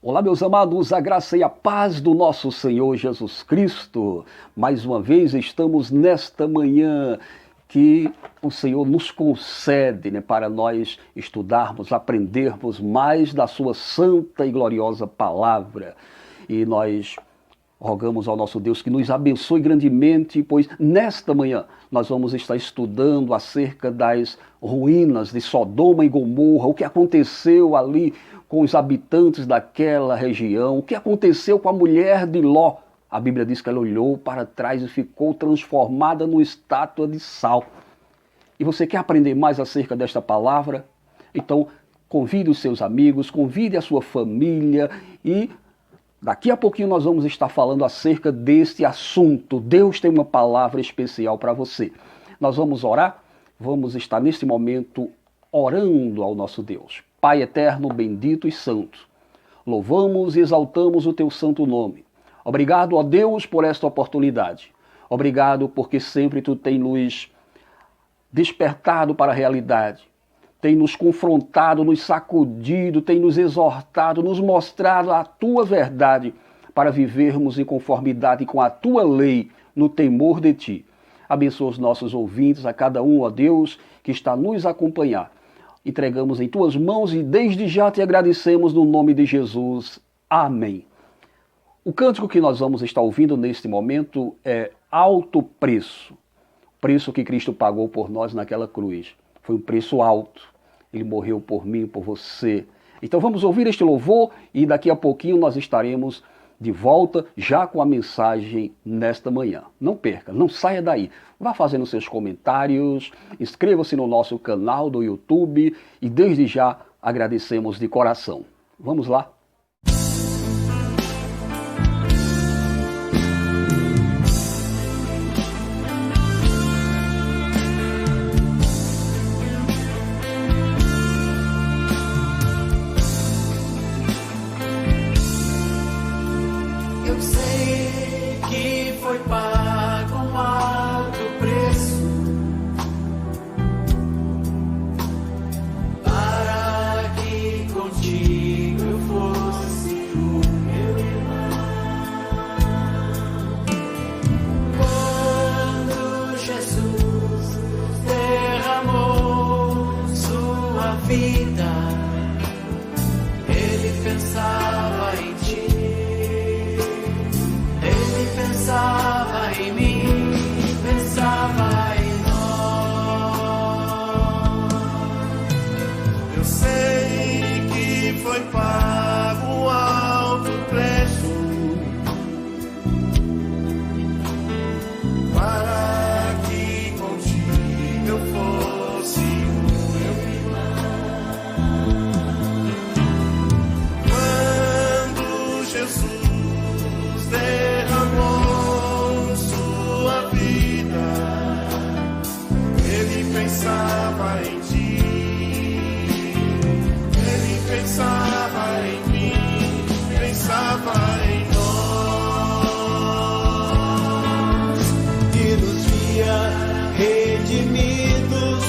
Olá, meus amados, a graça e a paz do nosso Senhor Jesus Cristo. Mais uma vez estamos nesta manhã que o Senhor nos concede, para nós estudarmos, aprendermos mais da sua santa e gloriosa palavra. E nós rogamos ao nosso Deus que nos abençoe grandemente, pois nesta manhã nós vamos estar estudando acerca das ruínas de Sodoma e Gomorra, o que aconteceu ali com os habitantes daquela região, o que aconteceu com a mulher de Ló. A Bíblia diz que ela olhou para trás e ficou transformada numa estátua de sal. E você quer aprender mais acerca desta palavra? Então convide os seus amigos, convide a sua família e daqui a pouquinho nós vamos estar falando acerca deste assunto. Deus tem uma palavra especial para você. Nós vamos orar, vamos estar neste momento orando ao nosso Deus. Pai eterno, bendito e santo, louvamos e exaltamos o teu santo nome. Obrigado, ó Deus, por esta oportunidade. Obrigado porque sempre tu tem nos despertado para a realidade. Tem nos confrontado, nos sacudido, tem nos exortado, nos mostrado a tua verdade para vivermos em conformidade com a tua lei, no temor de ti. Abençoa os nossos ouvintes, a cada um, ó Deus, que está nos acompanhando. Entregamos em tuas mãos e desde já te agradecemos no nome de Jesus. Amém. O cântico que nós vamos estar ouvindo neste momento é Alto Preço. O preço que Cristo pagou por nós naquela cruz. Foi um preço alto. Ele morreu por mim, por você. Então vamos ouvir este louvor e daqui a pouquinho nós estaremos de volta já com a mensagem nesta manhã. Não perca, não saia daí. Vá fazendo seus comentários, inscreva-se no nosso canal do YouTube e desde já agradecemos de coração. Vamos lá? Eu sei que foi pago um alto preço para que contigo eu fosse o meu irmão. Quando Jesus derramou sua vida, ele pensava em ti. Pensava em mim, pensava em nós. Eu sei que foi pago um alto preço para que contigo eu fosse o meu irmão. Quando Jesus derramou sua vida, ele pensava em ti, ele pensava em mim, pensava em nós, e nos via redimidos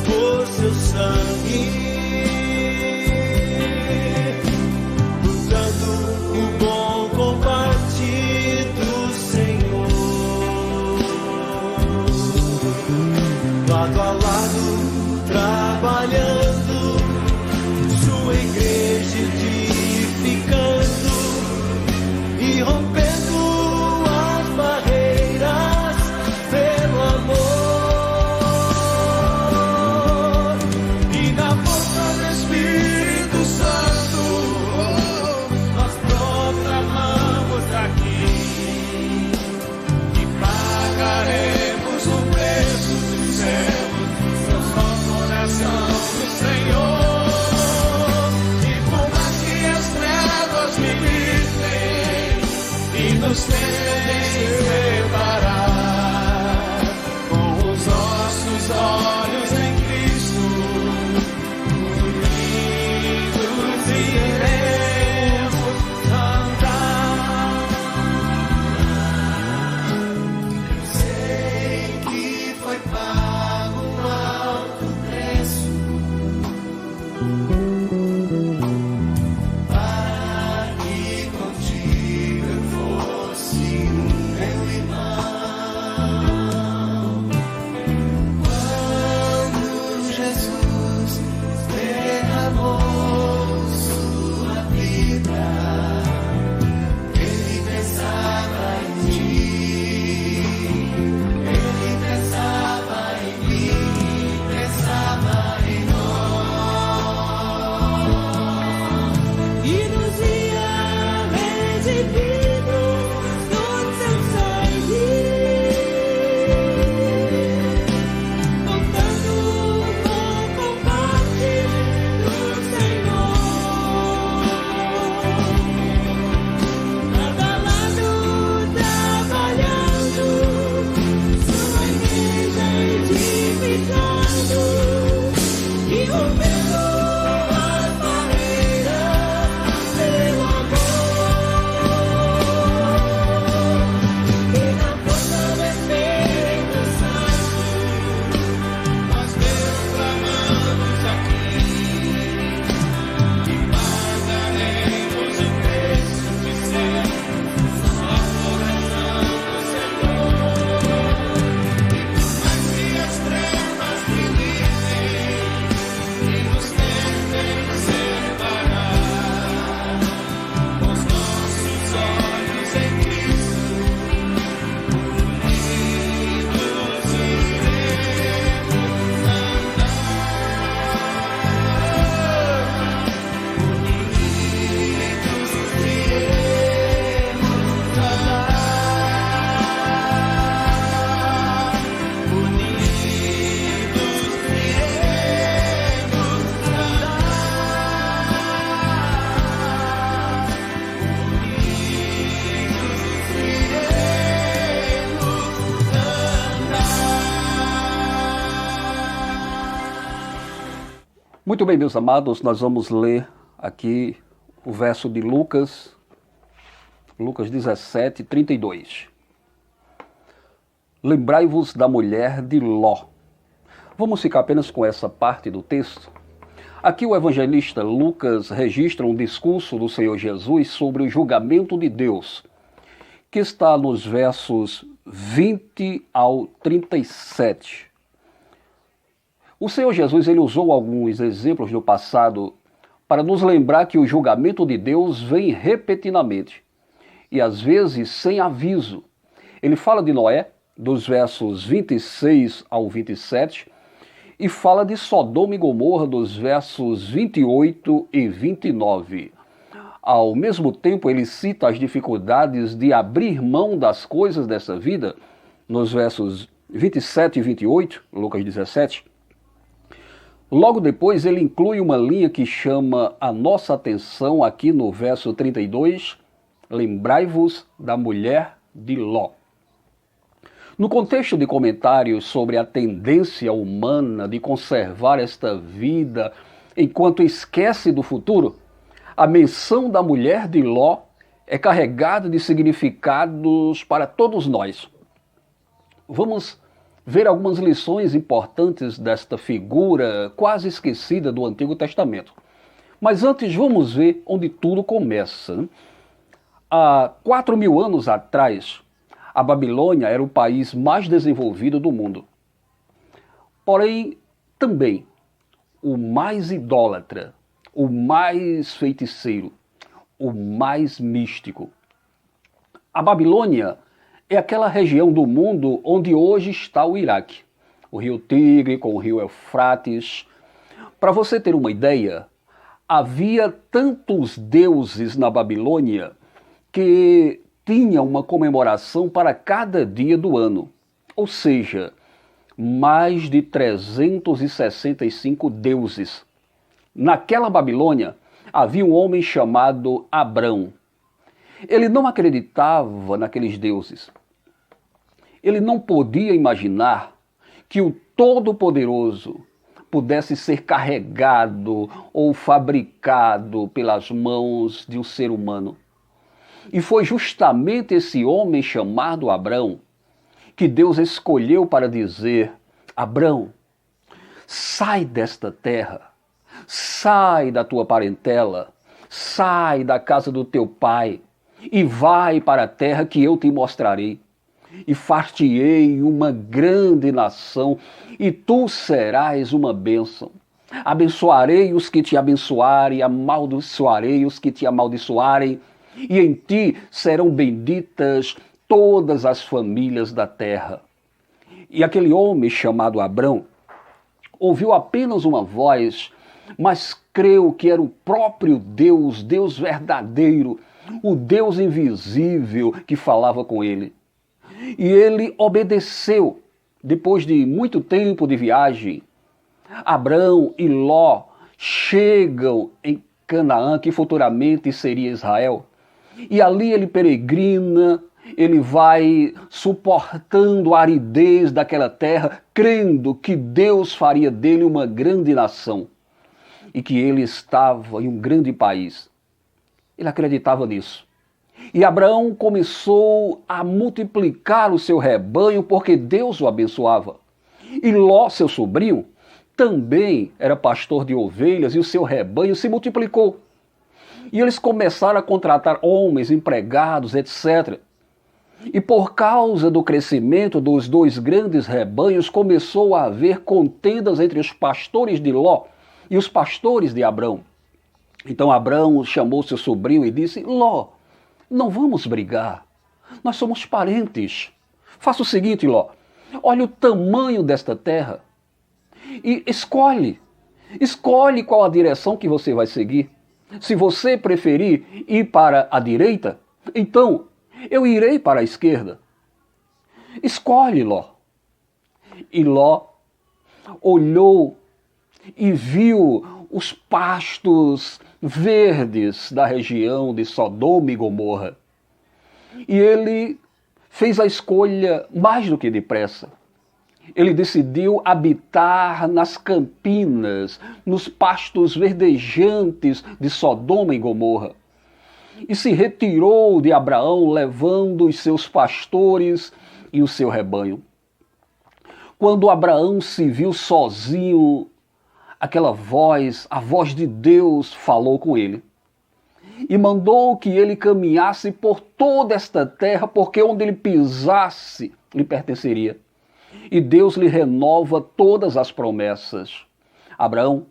por seu sangue, lutando o bom combate do Senhor. Lado a lado, trabalhando, sua igreja edificando e rompendo as barreiras pelo amor. E na força do Espírito Santo, nós proclamamos aqui que pagaremos o preço dos céus, no coração do Senhor. E por mais que as trevas militem e nos tentem separar, com os nossos olhos em Cristo, unidos iremos andar. Eu sei que foi pago um alto preço para que Muito bem, meus amados, nós vamos ler aqui o verso de Lucas 17, 32. Lembrai-vos da mulher de Ló. Vamos ficar apenas com essa parte do texto. Aqui o evangelista Lucas registra um discurso do Senhor Jesus sobre o julgamento de Deus, que está nos versos 20 ao 37. O Senhor Jesus ele usou alguns exemplos do passado para nos lembrar que o julgamento de Deus vem repetidamente e às vezes sem aviso. Ele fala de Noé, dos versos 26 ao 27, e fala de Sodoma e Gomorra, dos versos 28 e 29. Ao mesmo tempo, ele cita as dificuldades de abrir mão das coisas dessa vida, nos versos 27 e 28, Lucas 17. Logo depois, ele inclui uma linha que chama a nossa atenção aqui no verso 32, lembrai-vos da mulher de Ló. No contexto de comentários sobre a tendência humana de conservar esta vida enquanto esquece do futuro, a menção da mulher de Ló é carregada de significados para todos nós. Vamos ver algumas lições importantes desta figura quase esquecida do Antigo Testamento. Mas antes vamos ver onde tudo começa. Há 4.000 anos atrás, a Babilônia era o país mais desenvolvido do mundo. Porém, também o mais idólatra, o mais feiticeiro, o mais místico. A Babilônia é aquela região do mundo onde hoje está o Iraque, o rio Tigre com o rio Eufrates. Para você ter uma ideia, havia tantos deuses na Babilônia que tinha uma comemoração para cada dia do ano, ou seja, mais de 365 deuses. Naquela Babilônia havia um homem chamado Abrão. Ele não acreditava naqueles deuses. Ele não podia imaginar que o Todo-Poderoso pudesse ser carregado ou fabricado pelas mãos de um ser humano. E foi justamente esse homem chamado Abrão que Deus escolheu para dizer: Abrão, sai desta terra, sai da tua parentela, sai da casa do teu pai e vai para a terra que eu te mostrarei. E far-te-ei uma grande nação, e tu serás uma bênção. Abençoarei os que te abençoarem, amaldiçoarei os que te amaldiçoarem, e em ti serão benditas todas as famílias da terra. E aquele homem chamado Abrão ouviu apenas uma voz, mas creu que era o próprio Deus, Deus verdadeiro, o Deus invisível que falava com ele. E ele obedeceu. Depois de muito tempo de viagem, Abrão e Ló chegam em Canaã, que futuramente seria Israel. E ali ele peregrina, ele vai suportando a aridez daquela terra, crendo que Deus faria dele uma grande nação e que ele estava em um grande país. Ele acreditava nisso. E Abraão começou a multiplicar o seu rebanho porque Deus o abençoava. E Ló, seu sobrinho, também era pastor de ovelhas e o seu rebanho se multiplicou. E eles começaram a contratar homens, empregados, etc. E por causa do crescimento dos dois grandes rebanhos, começou a haver contendas entre os pastores de Ló e os pastores de Abrão. Então Abrão chamou seu sobrinho e disse: Ló, não vamos brigar, nós somos parentes. Faça o seguinte, Ló, olha o tamanho desta terra e escolhe qual a direção que você vai seguir. Se você preferir ir para a direita, então eu irei para a esquerda. Escolhe, Ló. E Ló olhou e viu os pastos verdes da região de Sodoma e Gomorra. E ele fez a escolha mais do que depressa. ele decidiu habitar nas campinas, nos pastos verdejantes de Sodoma e Gomorra. E se retirou de Abraão, levando os seus pastores e o seu rebanho. Quando Abraão se viu sozinho, aquela voz, a voz de Deus, falou com ele. E mandou que ele caminhasse por toda esta terra, porque onde ele pisasse, lhe pertenceria. E Deus lhe renova todas as promessas. Abraão,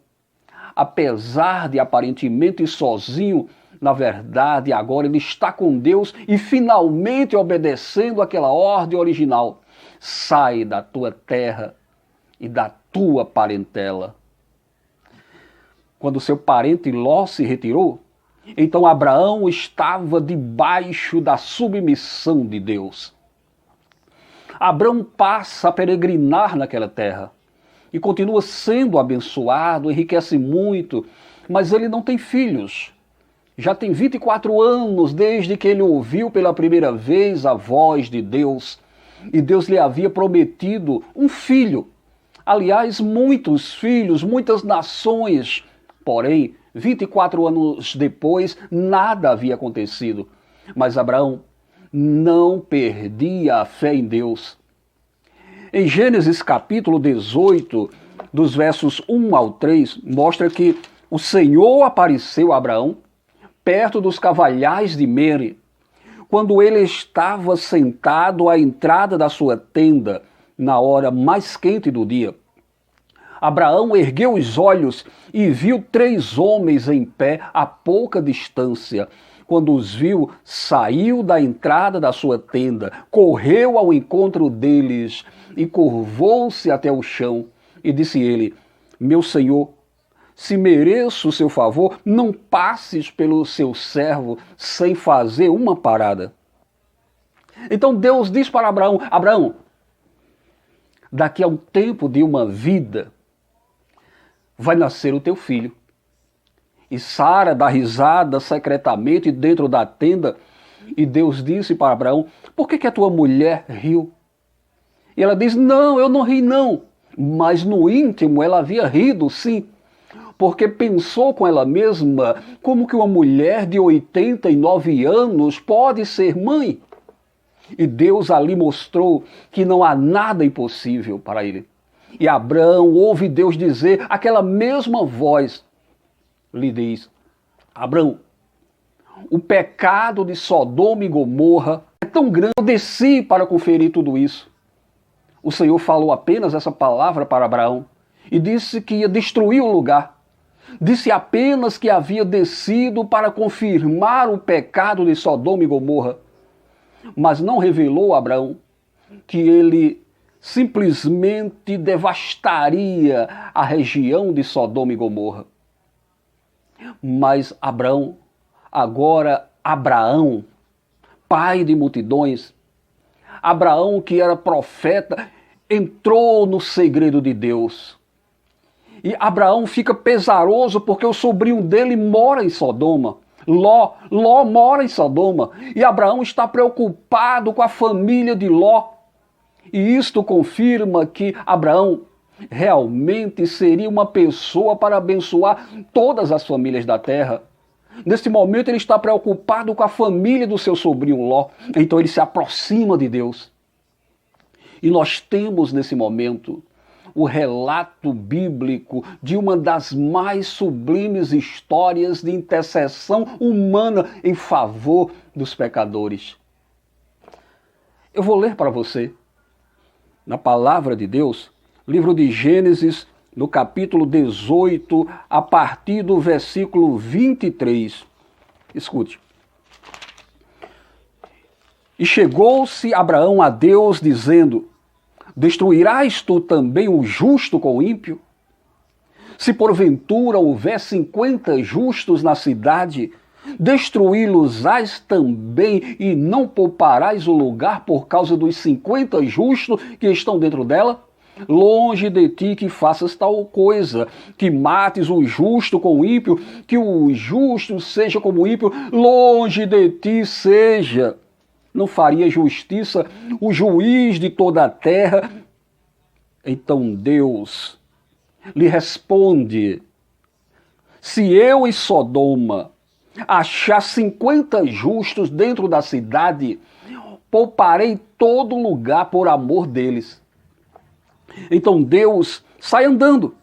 apesar de aparentemente sozinho, na verdade, agora ele está com Deus e finalmente obedecendo aquela ordem original. Sai da tua terra e da tua parentela. Quando seu parente Ló se retirou, então Abraão estava debaixo da submissão de Deus. Abraão passa a peregrinar naquela terra e continua sendo abençoado, enriquece muito, mas ele não tem filhos. Já tem 24 anos desde que ele ouviu pela primeira vez a voz de Deus. E Deus lhe havia prometido um filho. Aliás, muitos filhos, muitas nações. Porém, 24 anos depois, nada havia acontecido. Mas Abraão não perdia a fé em Deus. Em Gênesis capítulo 18, dos versos 1 ao 3, mostra que o Senhor apareceu a Abraão perto dos cavalhais de Mere, quando ele estava sentado à entrada da sua tenda, na hora mais quente do dia. Abraão ergueu os olhos e viu 3 homens em pé a pouca distância. Quando os viu, saiu da entrada da sua tenda, correu ao encontro deles e curvou-se até o chão. E disse ele: meu senhor, se mereço o seu favor, não passes pelo seu servo sem fazer uma parada. Então Deus diz para Abraão: Abraão, daqui a um tempo de uma vida, vai nascer o teu filho. E Sara dá risada secretamente dentro da tenda, e Deus disse para Abraão: por que a tua mulher riu? E ela diz: não, eu não ri não. Mas no íntimo ela havia rido, sim, porque pensou com ela mesma como que uma mulher de 89 anos pode ser mãe. E Deus ali mostrou que não há nada impossível para ele. E Abraão ouve Deus dizer, aquela mesma voz lhe diz: Abraão, o pecado de Sodoma e Gomorra é tão grande, eu desci para conferir tudo isso. O Senhor falou apenas essa palavra para Abraão e disse que ia destruir o lugar. Disse apenas que havia descido para confirmar o pecado de Sodoma e Gomorra. Mas não revelou a Abraão que ele simplesmente devastaria a região de Sodoma e Gomorra. Mas Abraão, agora Abraão, pai de multidões, Abraão que era profeta, entrou no segredo de Deus. E Abraão fica pesaroso porque o sobrinho dele mora em Sodoma. Ló mora em Sodoma. E Abraão está preocupado com a família de Ló. E isto confirma que Abraão realmente seria uma pessoa para abençoar todas as famílias da terra. Neste momento ele está preocupado com a família do seu sobrinho Ló. Então ele se aproxima de Deus. E nós temos nesse momento o relato bíblico de uma das mais sublimes histórias de intercessão humana em favor dos pecadores. Eu vou ler para você, na palavra de Deus, livro de Gênesis, no capítulo 18, a partir do versículo 23. Escute. E chegou-se Abraão a Deus, dizendo: destruirás tu também o justo com o ímpio? Se porventura houver 50 justos na cidade, destruí-los-ás também, e não pouparás o lugar por causa dos 50 justos que estão dentro dela? Longe de ti que faças tal coisa, que mates o justo com o ímpio, que o justo seja como o ímpio, longe de ti seja. Não faria justiça o juiz de toda a terra, Então Deus lhe responde: se eu em Sodoma achar 50 justos dentro da cidade, pouparei todo lugar por amor deles. Então Deus sai andando,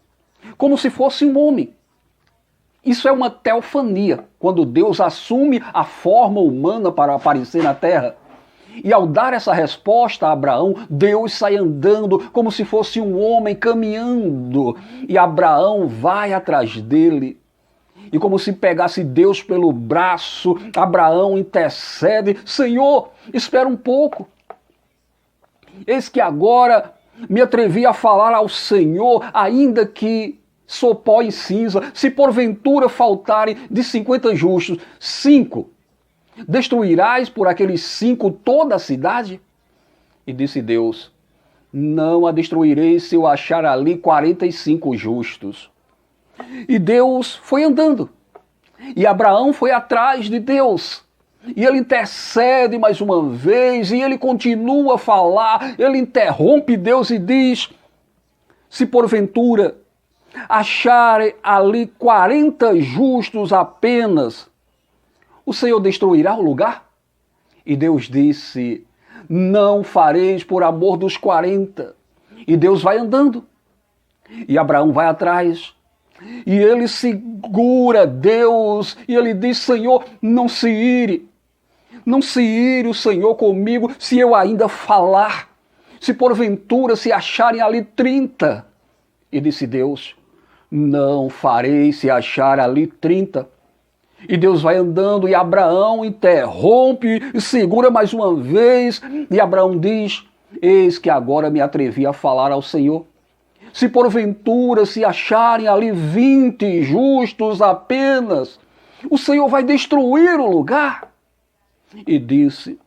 como se fosse um homem. Isso é uma teofania, quando Deus assume a forma humana para aparecer na terra. E ao dar essa resposta a Abraão, Deus sai andando como se fosse um homem caminhando. E Abraão vai atrás dele. E como se pegasse Deus pelo braço, Abraão intercede: Senhor, espera um pouco. Eis que agora me atrevi a falar ao Senhor, ainda que sou pó e cinza. Se porventura faltarem de 50 justos, 5, destruirás por aqueles 5 toda a cidade? E disse Deus: não a destruirei se eu achar ali 45 justos. E Deus foi andando. E Abraão foi atrás de Deus. E ele intercede mais uma vez, e ele continua a falar, ele interrompe Deus e diz: se porventura acharem ali 40 justos apenas, o Senhor destruirá o lugar? E Deus disse: não fareis por amor dos 40. E Deus vai andando. E Abraão vai atrás. E ele segura Deus. E ele diz: Senhor, não se ire. Não se ire o Senhor comigo se eu ainda falar. Se porventura se acharem ali 30. E disse Deus: não farei se achar ali 30. E Deus vai andando e Abraão interrompe e segura mais uma vez. E Abraão diz: eis que agora me atrevi a falar ao Senhor. Se porventura se acharem ali 20 justos apenas, o Senhor vai destruir o lugar. E disse: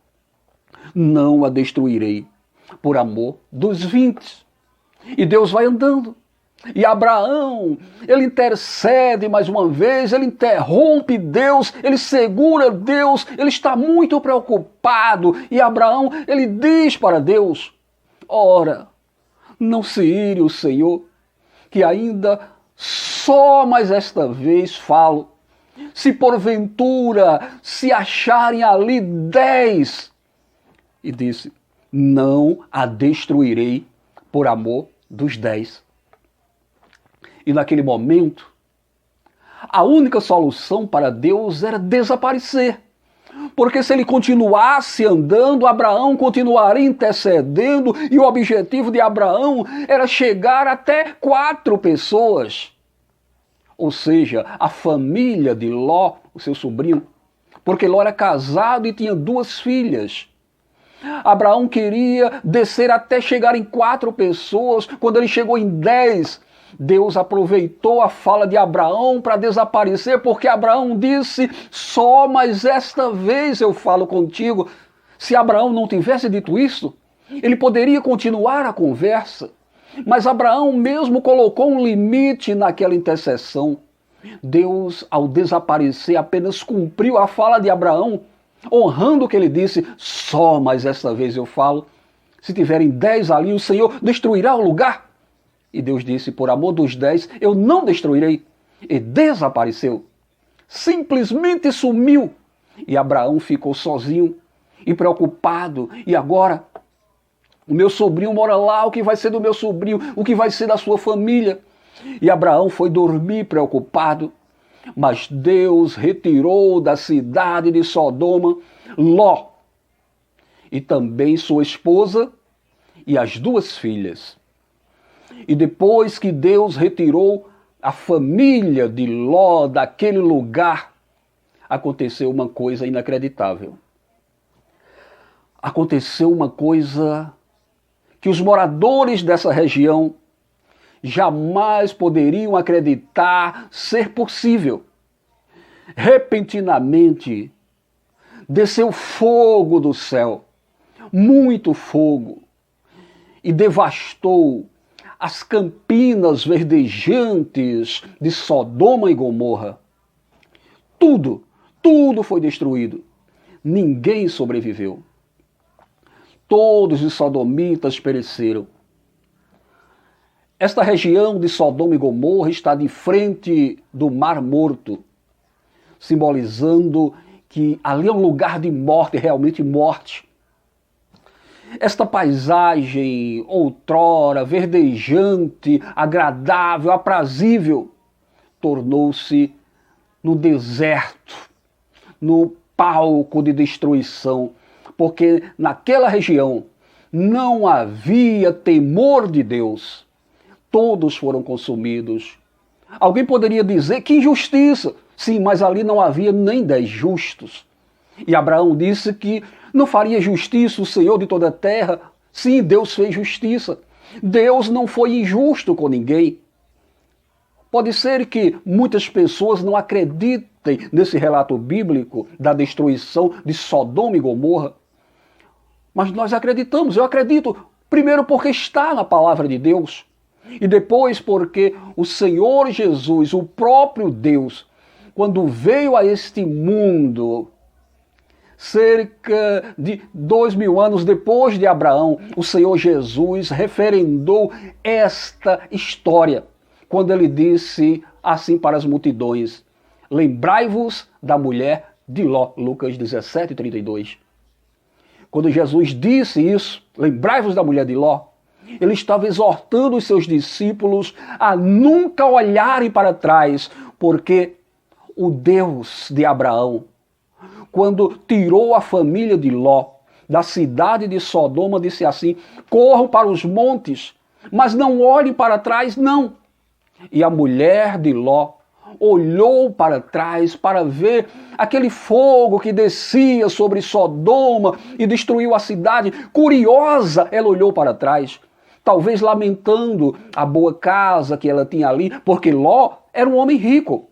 não a destruirei por amor dos 20. E Deus vai andando. E Abraão, ele intercede mais uma vez, ele interrompe Deus, ele segura Deus, ele está muito preocupado. E Abraão, ele diz para Deus: ora, não se ire o Senhor, que ainda só mais esta vez falo. Se porventura se acharem ali 10. E disse: não a destruirei por amor dos 10. E naquele momento, a única solução para Deus era desaparecer. Porque se ele continuasse andando, Abraão continuaria intercedendo, e o objetivo de Abraão era chegar até 4 pessoas. Ou seja, a família de Ló, o seu sobrinho, porque Ló era casado e tinha 2 filhas. Abraão queria descer até chegar em 4 pessoas. Quando ele chegou em 10, Deus aproveitou a fala de Abraão para desaparecer, porque Abraão disse: só mais esta vez eu falo contigo. Se Abraão não tivesse dito isso, ele poderia continuar a conversa. Mas Abraão mesmo colocou um limite naquela intercessão. Deus, ao desaparecer, apenas cumpriu a fala de Abraão, honrando o que ele disse: só mais esta vez eu falo. Se tiverem 10 ali, o Senhor destruirá o lugar. E Deus disse: por amor dos 10, eu não destruirei. E desapareceu. Simplesmente sumiu. E Abraão ficou sozinho e preocupado. E agora? O meu sobrinho mora lá, o que vai ser do meu sobrinho? O que vai ser da sua família? E Abraão foi dormir preocupado. Mas Deus retirou da cidade de Sodoma Ló e também sua esposa e as 2 filhas. E depois que Deus retirou a família de Ló daquele lugar, aconteceu uma coisa inacreditável. Aconteceu uma coisa que os moradores dessa região jamais poderiam acreditar ser possível. Repentinamente, desceu fogo do céu, muito fogo, e devastou as campinas verdejantes de Sodoma e Gomorra. Tudo foi destruído. Ninguém sobreviveu. Todos os sodomitas pereceram. Esta região de Sodoma e Gomorra está de frente do Mar Morto, simbolizando que ali é um lugar de morte, realmente morte. Esta paisagem, outrora verdejante, agradável, aprazível, tornou-se no deserto, no palco de destruição, porque naquela região não havia temor de Deus. Todos foram consumidos. Alguém poderia dizer que injustiça. Sim, mas ali não havia nem 10 justos. E Abraão disse que não faria justiça o Senhor de toda a terra. Sim, Deus fez justiça. Deus não foi injusto com ninguém. Pode ser que muitas pessoas não acreditem nesse relato bíblico da destruição de Sodoma e Gomorra. Mas nós acreditamos, eu acredito, primeiro porque está na palavra de Deus, e depois porque o Senhor Jesus, o próprio Deus, quando veio a este mundo, cerca de 2000 anos depois de Abraão, o Senhor Jesus referendou esta história, quando ele disse assim para as multidões: lembrai-vos da mulher de Ló, Lucas 17:32. Quando Jesus disse isso, lembrai-vos da mulher de Ló, ele estava exortando os seus discípulos a nunca olharem para trás, porque o Deus de Abraão, quando tirou a família de Ló da cidade de Sodoma, disse assim: corram para os montes, mas não olhem para trás, não. E a mulher de Ló olhou para trás para ver aquele fogo que descia sobre Sodoma e destruiu a cidade. Curiosa, ela olhou para trás, talvez lamentando a boa casa que ela tinha ali, porque Ló era um homem rico.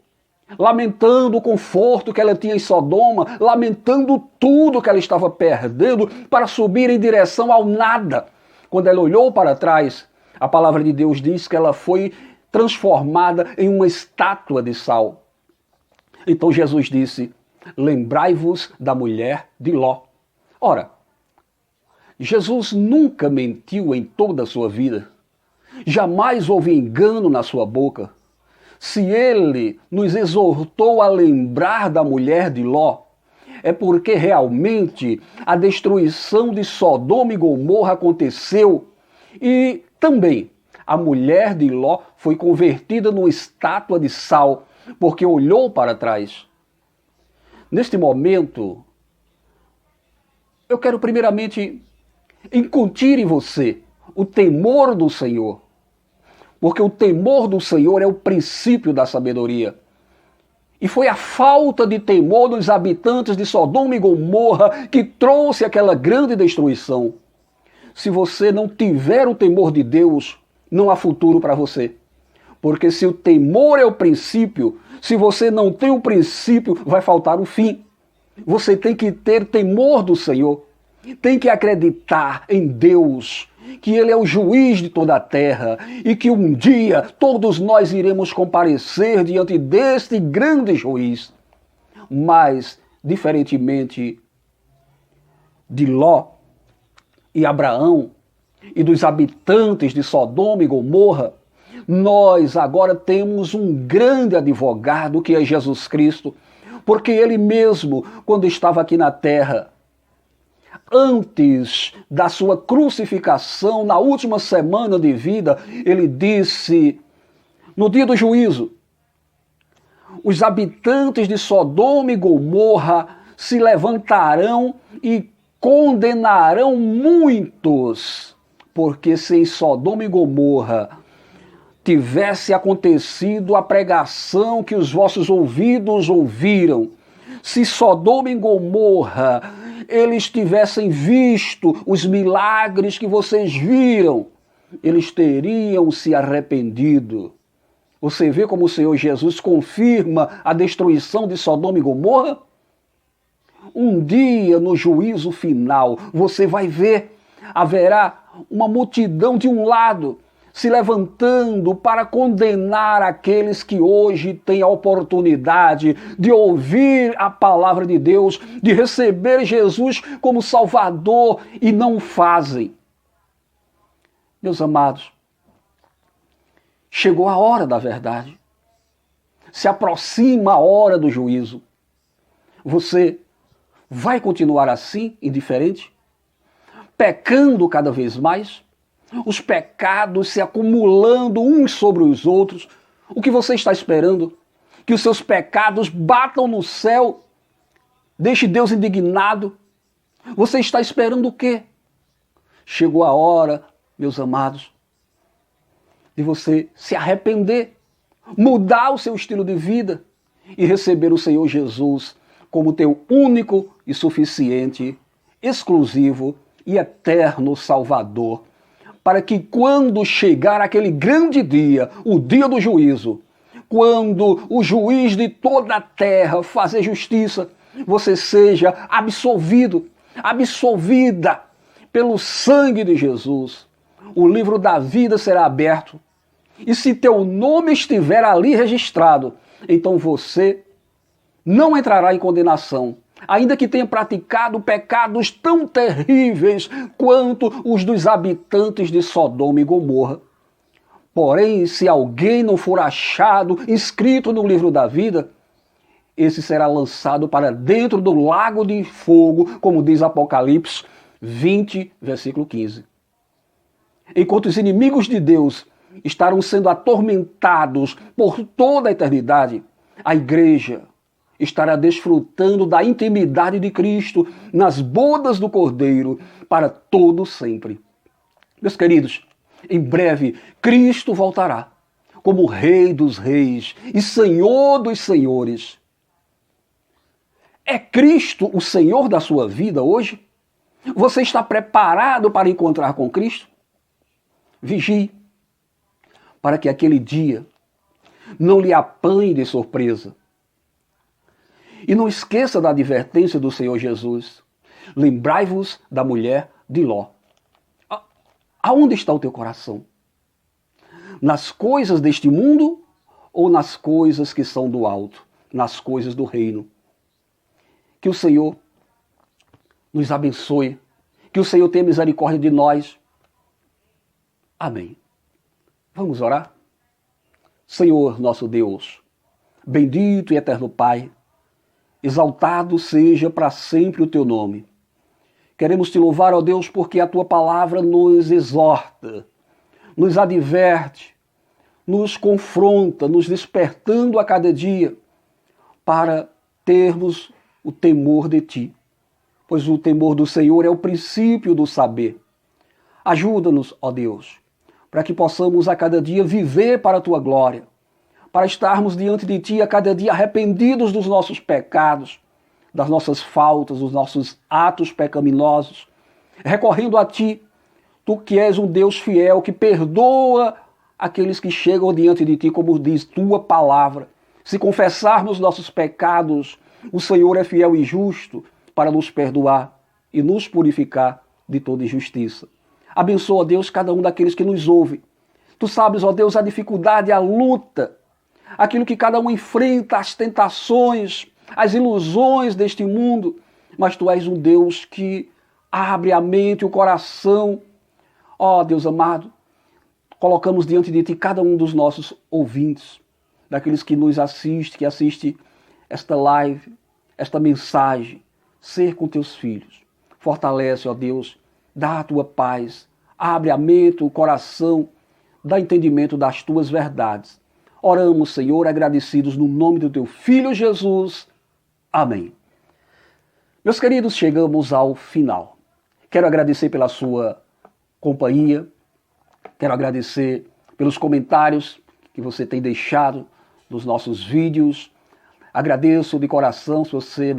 Lamentando o conforto que ela tinha em Sodoma, lamentando tudo que ela estava perdendo para subir em direção ao nada. Quando ela olhou para trás, a palavra de Deus diz que ela foi transformada em uma estátua de sal. Então Jesus disse: lembrai-vos da mulher de Ló. Ora, Jesus nunca mentiu em toda a sua vida. Jamais houve engano na sua boca. Se ele nos exortou a lembrar da mulher de Ló, é porque realmente a destruição de Sodoma e Gomorra aconteceu e também a mulher de Ló foi convertida numa estátua de sal, porque olhou para trás. Neste momento, eu quero primeiramente incutir em você o temor do Senhor, porque o temor do Senhor é o princípio da sabedoria. E foi a falta de temor dos habitantes de Sodoma e Gomorra que trouxe aquela grande destruição. Se você não tiver o temor de Deus, não há futuro para você. Porque se o temor é o princípio, se você não tem o princípio, vai faltar o fim. Você tem que ter temor do Senhor. Tem que acreditar em Deus, que Ele é o juiz de toda a terra e que um dia todos nós iremos comparecer diante deste grande juiz. Mas, diferentemente de Ló e Abraão e dos habitantes de Sodoma e Gomorra, nós agora temos um grande advogado que é Jesus Cristo, porque Ele mesmo, quando estava aqui na terra, antes da sua crucificação, na última semana de vida, ele disse, no dia do juízo, os habitantes de Sodoma e Gomorra se levantarão e condenarão muitos, porque se em Sodoma e Gomorra tivesse acontecido a pregação que os vossos ouvidos ouviram, se Sodoma e Gomorra eles tivessem visto os milagres que vocês viram, eles teriam se arrependido. Você vê como o Senhor Jesus confirma a destruição de Sodoma e Gomorra? Um dia, no juízo final, você vai ver, haverá uma multidão de um lado se levantando para condenar aqueles que hoje têm a oportunidade de ouvir a palavra de Deus, de receber Jesus como Salvador e não o fazem. Meus amados, Chegou a hora da verdade. Se aproxima a hora do juízo. Você vai continuar assim, indiferente? Pecando cada vez mais? Os pecados se acumulando uns sobre os outros? O que você está esperando? Que os seus pecados batam no céu? Deixe Deus indignado? Você está esperando o quê? Chegou a hora, meus amados, de você se arrepender, mudar o seu estilo de vida e receber o Senhor Jesus como teu único e suficiente, exclusivo e eterno Salvador, para que quando chegar aquele grande dia, o dia do juízo, quando o juiz de toda a terra fazer justiça, você seja absolvido, absolvida pelo sangue de Jesus. O livro da vida será aberto. E se teu nome estiver ali registrado, então você não entrará em condenação, ainda que tenha praticado pecados tão terríveis quanto os dos habitantes de Sodoma e Gomorra. Porém, se alguém não for achado inscrito no livro da vida, esse será lançado para dentro do lago de fogo, como diz Apocalipse 20, versículo 15. Enquanto os inimigos de Deus estarão sendo atormentados por toda a eternidade, a igreja estará desfrutando da intimidade de Cristo nas bodas do Cordeiro para todo sempre. Meus queridos, em breve Cristo voltará como Rei dos Reis e Senhor dos Senhores. É Cristo o Senhor da sua vida hoje? Você está preparado para encontrar com Cristo? Vigie, para que aquele dia não lhe apanhe de surpresa. E não esqueça da advertência do Senhor Jesus. Lembrai-vos da mulher de Ló. Aonde está o teu coração? Nas coisas deste mundo ou nas coisas que são do alto? Nas coisas do reino? Que o Senhor nos abençoe. Que o Senhor tenha misericórdia de nós. Amém. Vamos orar? Senhor, nosso Deus, bendito e eterno Pai, exaltado seja para sempre o teu nome. Queremos te louvar, ó Deus, porque a tua palavra nos exorta, nos adverte, nos confronta, nos despertando a cada dia para termos o temor de ti. Pois o temor do Senhor é o princípio do saber. Ajuda-nos, ó Deus, para que possamos a cada dia viver para a tua glória, para estarmos diante de ti a cada dia arrependidos dos nossos pecados, das nossas faltas, dos nossos atos pecaminosos, recorrendo a ti, tu que és um Deus fiel, que perdoa aqueles que chegam diante de ti, como diz tua palavra. Se confessarmos nossos pecados, o Senhor é fiel e justo para nos perdoar e nos purificar de toda injustiça. Abençoa, Deus, cada um daqueles que nos ouve. Tu sabes, ó Deus, a dificuldade, a luta, aquilo que cada um enfrenta, as tentações, as ilusões deste mundo. Mas tu és um Deus que abre a mente e o coração. Ó Deus amado, colocamos diante de ti cada um dos nossos ouvintes, daqueles que nos assistem, que assistem esta live, esta mensagem. Ser com teus filhos. Fortalece, ó Deus, dá a tua paz, abre a mente, o coração, dá entendimento das tuas verdades. Oramos, Senhor, agradecidos no nome do teu Filho Jesus. Amém. Meus queridos, chegamos ao final. Quero agradecer pela sua companhia, quero agradecer pelos comentários que você tem deixado nos nossos vídeos. Agradeço de coração. Se você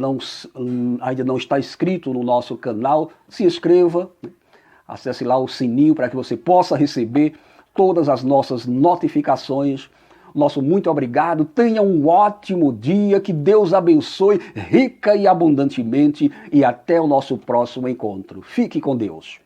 ainda não está inscrito no nosso canal, se inscreva, acesse lá o sininho para que você possa receber todas as nossas notificações. Nosso muito obrigado, tenha um ótimo dia, que Deus abençoe rica e abundantemente e até o nosso próximo encontro. Fique com Deus.